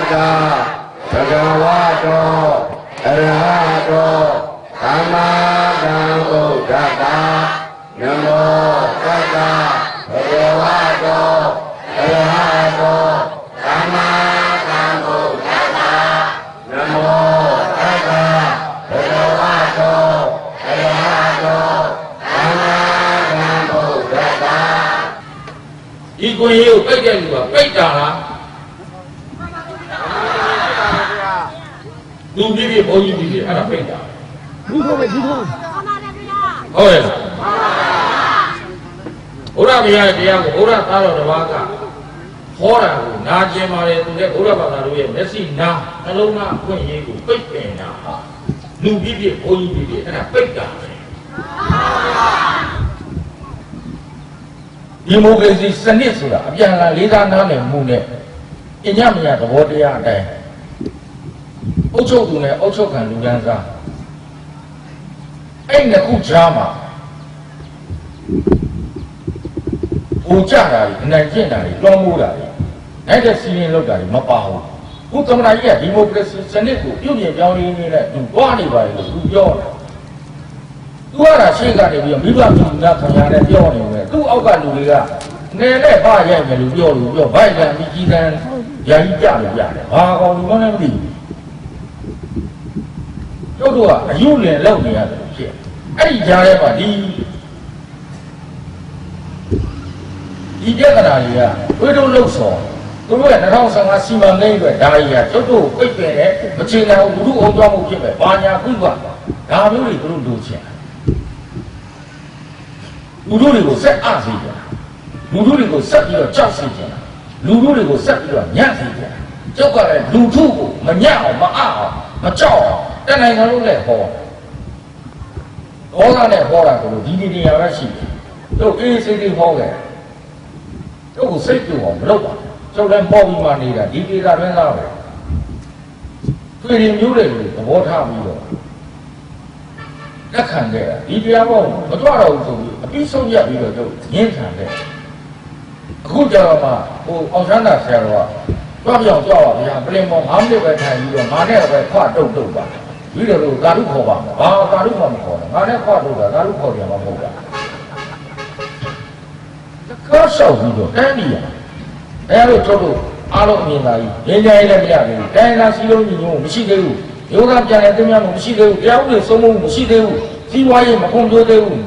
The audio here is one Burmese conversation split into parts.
ဘဂဝတောအရဟတောသမ္မာသမ္ဗုဒ္ဓတ္တနမောတတ္တဘဂဝတောအရဟတောသမ္မာသမ္ဗုဒ္ဓတ္တနမောတတ္တဘဂဝတောအရဟတောသမ္မာသမ္ဗုဒ္ဓတ္တဒီကိုယ်ရေးကိုပိတ်တဲ့လူကပိတ်တာလားလူပြည့်ပြည့်ဘုန်းကြီးပြည့်ပြည့်အဲ့ဒါပိတ်တာဒီကိုပဲဒီကိုဟုတ်ရဲ့ဘုရားဘုရားတရားကိုဘုရားသားတော်တစ်ပါးကဟောတာကိုနာကျင်ပါတယ်သူလည်းဘုရားဘာသာတို့ရဲ့မျက်စိနာနှလုံးသားအခွင့်အရေးကိုပိတ်ပင်တာဟာလူပြည့်ပြည့်ဘုန်းကြီးပြည့်ပြည့်အဲ့ဒါပိတ်တာပဲဒီမိုကရေစီစနစ်ဆိုတာအပြန်အလှန်လေးစားနားလည်မှုနဲ့အညမညာသဘောတရားအတိုင်းအုပ်ချုပ်သူနဲ့အုပ်ချုပ်ခံလူတန်းစားအဲ့နှစ်ခုကြားမှာဟိုကြတာကြီးအနိုင်ကျင့်တာကြီးလွှမ်းမိုးတာကြီးနိုင်တဲ့စီးရင်လောက်တာကြီးမပါဘူးခုသမ္မတကြီးကဒီမိုကရေစီစနစ်ကိုပြုပြင်ပြောင်းလဲနေတဲ့သူသွားနေပါလေလို့သူပြောတာသူကရှေ့ကနေပြီးမိဘပြည်သားခံရတဲ့ပြောနေတယ်သူ့အောက်ကလူတွေကနယ်နဲ့ဘာရိုက်မယ်လို့ပြောလို့ပြောဘိုက်ကန်ပြီးကြီးတန်းယာကြီးကြလို့ရတယ်ဘာကောင်လူမလည်းမသိဘူးတို့တို့ကအယုလင်လောက်နေရတယ်ဖြစ်အဲ့ဒီကြားထဲမှာဒီပြဿနာတွေကဝိတုလှုပ်ဆောင်သူတို့က2015စီမံကိန်းအတွက်ဒါကြီးကတို့ပိတ်ပင်တယ်မချေနိုင်ဘူးလူထုအောင်သွားမှုဖြစ်မယ်ဘာညာကုသဒါမျိုးတွေတို့လိုချင်လူထုတွေကိုဆက်အားစေကြလူထုတွေကိုဆက်ပြီးတော့ကြောက်စေကြလူထုတွေကိုဆက်ပြီးတော့ညံ့စေကြကျောက်ကလည်းလူထုကိုမညံ့အောင်မအားအောင်မကြောက်အောင်တနိုင်ငံလုံးလည်းဟောဒေါသနဲ့ဟောတာကိုဒီနေရာပဲရှိတယ်တို့အေးစိတ်တွေဟောခဲ့တို့ကိုစိတ်ပြုံအောင်မလုပ်ပါဘူးကျောက်လည်းပေါ်ပြီးမှနေတာဒီဒေသတွင်းသားပဲတွေ့ရင်မျိုးတွေသဘောထားပြီးတော့လက်ခံခဲ့တာဒီတရားပေါ်မကြွတော့ဘူးဆိုပြီးအပြီးဆုံးရပြီးတော့တို့ငင်းခံခဲ့အခုကျတော့မှဟိုအောင်ဆန်းသာဆရာတော်ကကြွပြောင်းကြွပါဗျာပလင်ပေါ်5မိနစ်ပဲထိုင်ပြီးတော့ငါနဲ့ပဲခွတုတ်တုတ်ပါပြီးတော့ကာရုခေါ်ပါမယ်ဘာကာရုမှမခေါ်နဲ့ငါနဲ့ခွတုတ်တာကာရုခေါ်တယ်မှမဟုတ်တာကားလျှောက်ပြီးတော့တန်းနေရအဲ့လိုတို့အားလုံးအမြင်သာကြီးငြိမ်းချမ်းရေးလည်းမရဘူးတိုင်းလာစီလုံးညီညွတ်မရှိသေးဘူးယောဂပြန်တဲ့တင်များမှုမရှိသေးဘူးတရားဥပဒေစိုးမိုးမှုမရှိသေးဘူးစီးပွားရေးမဖွံ့ဖြိုးသေးဘူး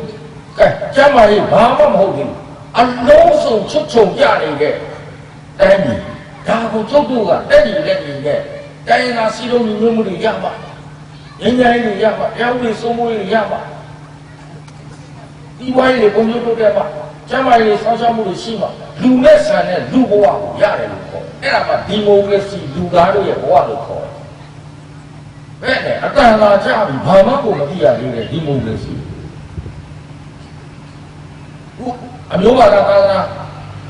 ကဲကျမ်းမာရေးဘာမှမဟုတ်ဘူးအလုံးစုံချွတ်ချုံပြနေတဲ့တိုင်းပြည်ဒါကိုကျုပ်တို့ကတက်ညီလက်ညီနဲ့တိုင်းလာစီလုံးညီညွတ်မှုတွေရပါငြိမ်းချမ်းရေးတွေရပါတရားဥပဒေစိုးမိုးရေးတွေရပါစီးပွားရေးတွေဖွံ့ဖြိုးတိုးတက်ပါကျမ်းမာရေးဆောင်းရှောက်မှုတွေရှိမှလူနဲ့ဆန်တဲ့လူဘဝကိုရတယ်လို့ခေါ်အဲ့ဒါမှဒီမိုကရေစီလူသားတို့ရဲ့ဘဝလို့ခေါ်ဘယ်နဲ့အတန်လာကြပြီဘာမှကိုမသိရသေးတဲ့ဒီမိုကရေစီအမျိုးဘာသာ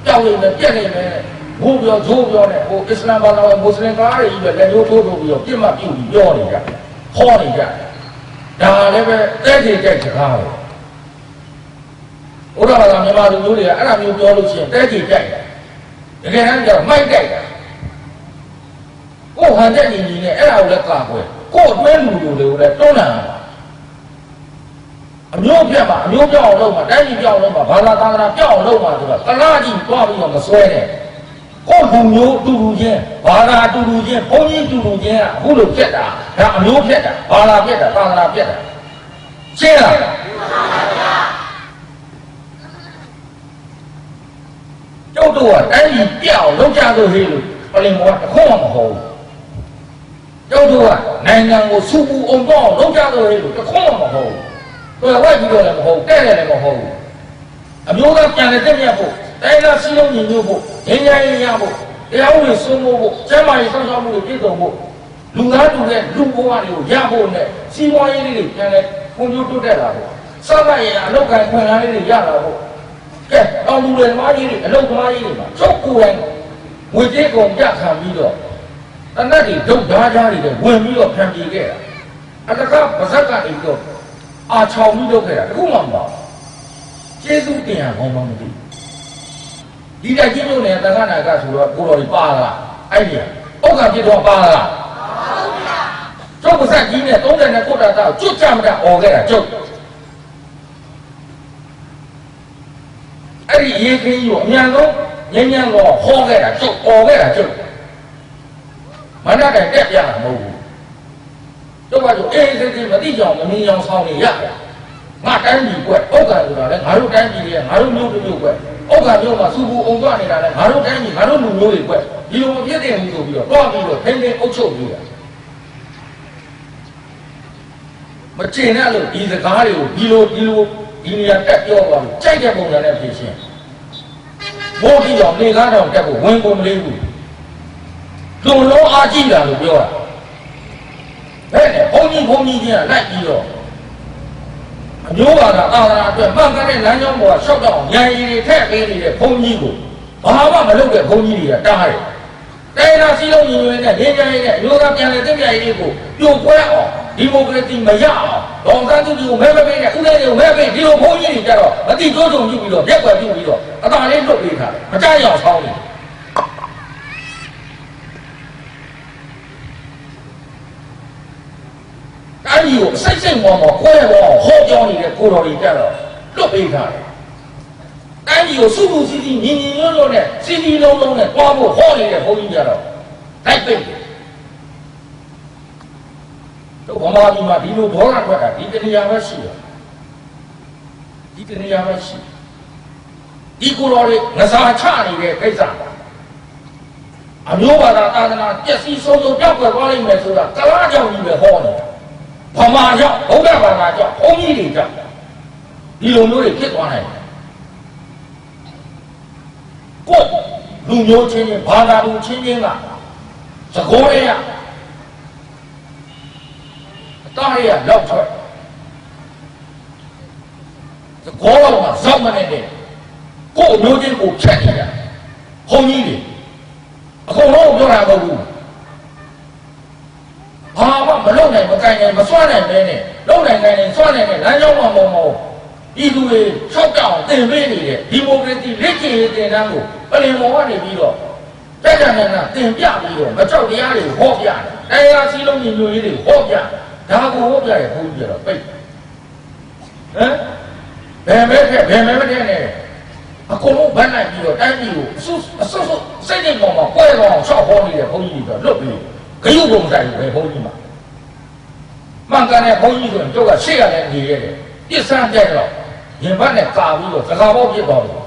ကြောက်နေတယ်ပြက်နေတယ်ဘိုးပြောဂျိုးပြောနဲ့ဟိုအစ္စလာမ်ဘာသာဝင်မွတ်စလင်သားတွေကြီးပဲလက်ညှိုးထိုးပြီးတော့ပြစ်မှတ်ပြုပြီးပြောနေကြခေါ်နေကြဒါလည်းပဲတဲ့ကြိတ်ကြိုက်စကားပဲဘုရားဘာသာမြန်မာလူမျိုးတွေကအဲ့ဒါမျိုးပြောလို့ရှိရင်တဲ့ကြိတ်ကြိုက်တယ်တကယ်တမ်းကျတော့မိုက်ကြိုက်တာကိုဟန်တဲ့ညီညီနဲ့အဲ့ဒါကိုလည်းကာကွယ်ကိုအတွင်းလူတွေလည်းတွန်းလှန်တာအမျိုးပြတ်မှာအမျိုးပြောင်းအောင်လုပ်မှာတိုင်းပြည်ပြောင်းအောင်လုပ်မှာဘာသာသာသနာပြောင်းအောင်လုပ်မှာဆိုတာတလားကြီးတွားပြီးတော့မစွဲနဲ့ကိုလူမျိုးတူတူချင်းဘာသာတူတူချင်းဘုန်းကြီးတူတူချင်းကအခုလိုပြတ်တာဒါအမျိုးပြတ်တာဘာသာပြတ်တာသာသနာပြတ်တာရှင်းလားကျုပ်တို့ကတိုင်းပြည်ပြောင်းလုပ်ကြလို့ဟေးလို့ပလင်ဘောကတခုမှမဟုတ်ဘူးကျုပ်တို့ကနိုင်ငံကိုစုပူအောင်တော့လုပ်ကြလို့ဟေးလို့တခုမှမဟုတ်ဘူးတော်ဝိုက်ပြီးတော့လည်းမဟုတ်တဲ့လည်းမဟုတ်ဘူးအမျိုးသားပြန်လည်းတက်မြတ်ဖို့တိုင်းသားစီးလုံးညီညွတ်ဖို့ငြိမ်းချမ်းရေးရဖို့တရားဥပဒေစိုးမိုးဖို့ကျန်းမာရေးစောင့်ရှောက်မှုတွေပြည့်စုံဖို့လူသားတူတဲ့လူဘဝတွေကိုရဖို့နဲ့စီးပွားရေးတွေပြန်လည်းဖွံ့ဖြိုးတိုးတက်လာဖို့စသဖြင့်အလုပ်ကိုင်ခွင့်အားလေးတွေရလာဖို့ကဲတော်လူတွေသမားကြီးတွေအလုပ်သမားကြီးတွေမှာချုပ်ကိုယ်တိုင်ငွေကြေးကုန်ပြခံပြီးတော့တနက်တွေဒုတ်ဓားကြားတွေဝင်ပြီးတော့ဖြန့်ပြေခဲ့တာအတကားပါဇက်ကနေပြီးတော့အာချောင်ပြီးလုပ်ခဲ့တာတခုမှမပါကျေးဇူးတင်ရကောင်းမှမသိဒီတိုက်ကြီးမျိုးနဲ့တက္ကနာကဆိုတော့ကိုတော်ကြီးပါလာအဲ့ဒီ ဩဃပြတော်ပါလားကျုပ်ပါဇက်ကြီးနဲ့30နဲ့ကိုတာတာကျွတ်ကြမတအော်ခဲ့တာကျုပ်အဲ့ဒီရေခင်းကြီးကိုအမြန်ဆုံးညဉ့်ညံ့တော့ဟောခဲ့တာကျုပ်အော်ခဲ့တာကျုပ်မန္တတိုင်တက်ပြတာမဟုတ်ဘူးကျုပ်ကဆိုအေးစိတ်စိတ်မသိကြအောင်မမြင်အောင်ဆောင်နေရငါတိုင်းပြည်ကွဩဃဆိုတာလေငါတို့တိုင်းပြည်တွေကငါတို့မျိုးတစ်မျိုးကွဩဃမျိုးမှာစူပူအောင်ကြနေတာလေငါတို့တိုင်းပြည်ငါတို့လူမျိုးတွေကွဒီလိုမပြည့်တဲ့ဘူးဆိုပြီးတော့တွားပြီးတော့ထိန်းသိမ်းအုပ်ချုပ်ပြီးတာမကျင်တဲ့လို့ဒီစကားတွေကိုဒီနေရာတက်ပြောသွားလို့ကြိုက်တဲ့ပုံစံနဲ့ဖြစ်ရှင်းမိုးကြီးတော့နေကားတော့တက်ဖို့ဝင်ကုန်မလေးဘူးလုံလုံးအားကြီးတာလို့ပြောတာဘယ်နဲ့ဘုန်းကြီးချင်းကလိုက်ပြီးတော့အမျိုးဘာသာအာသာအတွက်မှန်ကန်တဲ့လမ်းကြောင်းပေါ်ကရှောက်တော့ဉာဏ်ရည်တွေထည့်ပေးနေတဲ့ဘုန်းကြီးကိုဘာမှမလုပ်တဲ့ဘုန်းကြီးတွေကတားတယ်တိုင်းနာစည်းလုံးညီညွတ်တဲ့နေကြရေးနဲ့အမျိုးသားပြန်လည်သင့်မြတ်ရေးကိုပြိုကွဲအောင်ဒီမိုကရေစီမရအောင်ဒေါ်စန်းစုကြည်ကိုမဲပေးနဲ့ဦးလေးတွေကိုမဲပေးဒီလိုဘုန်းကြီးတွေကြတော့မတိကျိုးစုံပြုပြီးတော့ရက်ွယ်ပြုပြီးတော့အသာလေးလွတ်ပေးထားတယ်မကြရအောင်ဆောင်းနေအဲ့ဒီကိုစိတ်မောခွဲဟောပြောနေတဲ့ကိုတော်တွေကြတော့လွတ်ပေးထားတယ်အဲ့ဒီကိုစုစုစည်းစည်းညီညွတ်လို့နဲ့စီစီလုံးလုံးနဲ့တွားဖို့ဟောနေတဲ့ဘုန်းကြီးကြတော့တိုက်ပိတ်တယ်တို့ဗမာပြည်မှာဒီလိုဒေါ်လာထွက်တာဒီတနေရာပဲရှိတယ်ဒီတနေရာပဲရှိဒီကိုတော်တွေငစားချနေတဲ့ကိစ္စအမျိုးဘာသာသာသနာပျက်စီးဆုံးပြောက်ွယ်သွားလိမ့်မယ်ဆိုတာကလားကြောင့်ကြီးပဲဟောနေတာဗမာကြောင့်ဘုရားဘာသာကြောင့်ဘုန်းကြီးတွေကြောင့်ဒီလိုမျိုးတွေဖြစ်သွားနိုင်တယ်ကိုလူမျိုးချင်းဘာသာလူချင်းကသကောရဲရတားရလောက်ထွက်သကောတော့ကဇောက်မနေတဲ့ကိုအမျိုးချင်းကိုဖြတ်နေတာဘုန်းကြီးတွေအကုန်လုံးပြောတာမဟုတ်ဘူးဘာမှမလုပ်နိုင်မကိုင်နိုင်မစွမ်းနိုင်ပဲနဲ့လုပ်နိုင်နိုင်စွမ်းနိုင်တဲ့လမ်းကြောင်းမှမဟုတ်ဒီလူတွေချောက်တောင်တင်ပေးနေတဲ့ဒီမိုကရေစီလက်ကျင်ရေးတင်တန်းကိုပလင်မော်ကနေပြီးတော့တက်ကြနေတာတင်ပြပြီးတော့မကြောက်တရားတွေဟောပြတယ်တရားစည်းလုံးညီညွတ်ရေးတွေဟောပြဒါကိုဟောပြရဲ့ဘုန်းကြီးကတော့ပိတ်ဟမ်ဘယ်မဲထက်ဘယ်မဲမထက်နဲ့အကုန်လုံးဗန်းလိုက်ပြီးတော့တိုင်းပြည်ကိုအဆုစိတ်နဲ့ပေါ်မှာပွဲတော်အောင်ရှောက်ဟောနေတဲ့ဘုန်းကြီးတွေတော့လွတ်ပြီးဂရုပုံတိုင်းပဲဘုန်းကြီးမှာမှန်ကန်တဲ့ဘုန်းကြီးဆိုရင်တို့ကရှေ့ရလည်းနေရတယ်ပြစ်စမ်းတဲ့တော့ရင်ဘတ်နဲ့ကာပြီးတော့စကားပေါက်ပြစ်သွားတယ်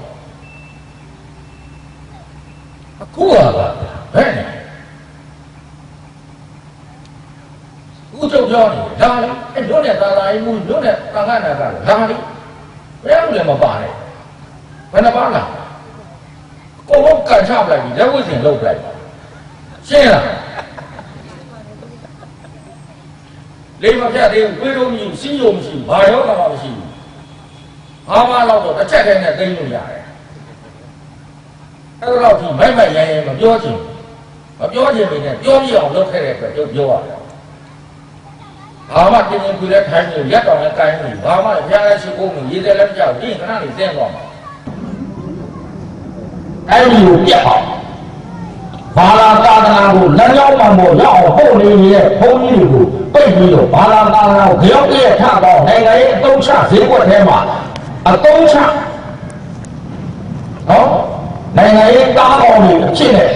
အခုကဘယ်နဲ့ဦးချုပ်ပြောနေဒါလေအဲ့တို့နဲ့သာသာရေးမှုတို့နဲ့သံဃာနာကဒါလေဘယ်လိုလဲမပါနဲ့ဘယ်နှပါလားကိုယ်ကကန်ချပလိုက်ပြီးလက်ဝှေ့စင်လုပ်လိုက်ရှင်းလားလေးမပြတ်သေးဘူးတွေးလို့မရှိစီးလို့မရှိဘာရောမှမရှိဘူးဘာမှတော့တစ်ချက်တည်းနဲ့သိလို့ရတယ်အဲ့တော့ဒီမိုက်မိုက်ရဲရဲမပြောချင်ပဲနဲ့ပြောပြအောင်လုပ်ခဲ့တဲ့အတွက်ပြောရတယ်ဘာမှတင်းတင်းပြလဲထိုင်းနေရက်တော်နဲ့ကိုင်းနေဘာမှဖျားလဲရှိကုန်နေရေးတယ်လည်းမကြောက်ဒီခဏနေစင်းသွားမှာအဲ့ဒီကိုပြတ်အောင်ဘာသာသာသနာကိုလမ်းကြောင်းမှမဟုတ်ရောက်အောင်ပို့နေတဲ့ဘုန်းကြီးတွေကိုပိတ်ပြီးတော့ဘာသာသာသနာကိုကြောက်ရဲ့ထတော့နိုင်ငံရေးအတုံးချဈေးကွက်ထဲမှာအတုံးချနော်နိုင်ငံရေးကားကောင်တွေအဖြစ်နဲ့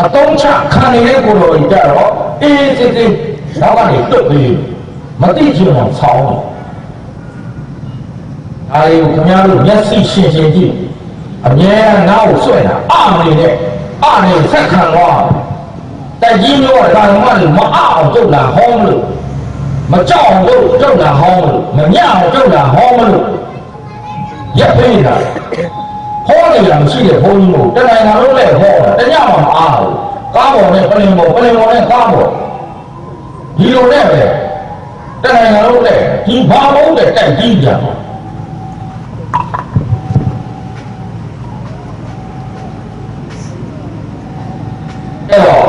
အတုံးချခံနေတဲ့ကိုယ်တော်ကြီးကြတော့အေးစစ်စစ်နောက်ကနေတွတ်ပြီးမတိချင်အောင်ဆောင်းတယ်အားကိုခင်ဗျားတို့မျက်စိရှင်းကြည့်အမြဲငါ့ကိုဆွဲတာအမလေးနဲ့အနေဆက်ခံသွားတိုက်ကြီးမျိုးကဒါမှမအောင်ကျုပ်လာဟောင်းလို့မကြောက်အောင်ကျုပ်လာဟောင်းလို့မညအောင်ကျုပ်လာဟောင်းလို့ရက်ပေးတာဟောနေရမရှိတဲ့ဘုန်းကြီးကိုတနိုင်ငံလုံးနဲ့ဟောတာတညမှမအားဘူးကားပေါ်နဲ့ပလင်ပေါ်နဲ့ကားပေါ်ဒီလိုနဲ့ပဲတနိုင်ငံလုံးနဲ့ဒီဘာဘုံတဲ့တိုက်ကြီးကြမှာအဲ့တော့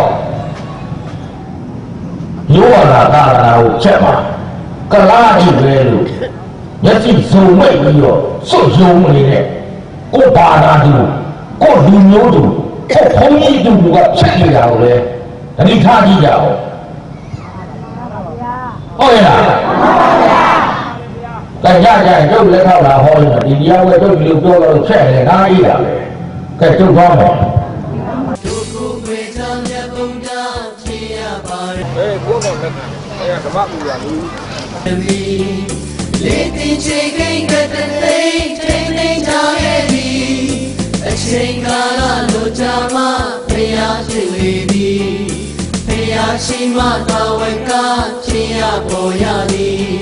ယောဂနာသာသနာကိုချက်မှာကလားကြီးပဲလို့မျက်စိစုံမိတ်ပြီးတော့စွတ်ယုံနေတဲ့ကိုဘာသာသူကိုလူမျိုးသူကိုဘုန်းကြီးသူကချက်နေတာကိုလေ တတိထားကြည့်ကြအောင်ဟုတ်ရဲ့လားကဲကြကြကျုပ်လက်ထောက်လာဟောလို့ဒီတရားဝဲကျုပ်ဒီလိုပြောလို့ဆက်တယ်ငါအေးတာပဲကဲကျုပ်သွားမယ်ကိုယ်တော့လက်ခံတယ်ဓမ္မပူရလို့လေးတင်ချေကိန်းကတသိန်းထိန်ထိန်ထားခဲ့သည်အချိန်ကာလလိုချာမှဖျားရှိလေသည်ဖျားရှိမှသာဝကချင်းရပေါ်ရသည်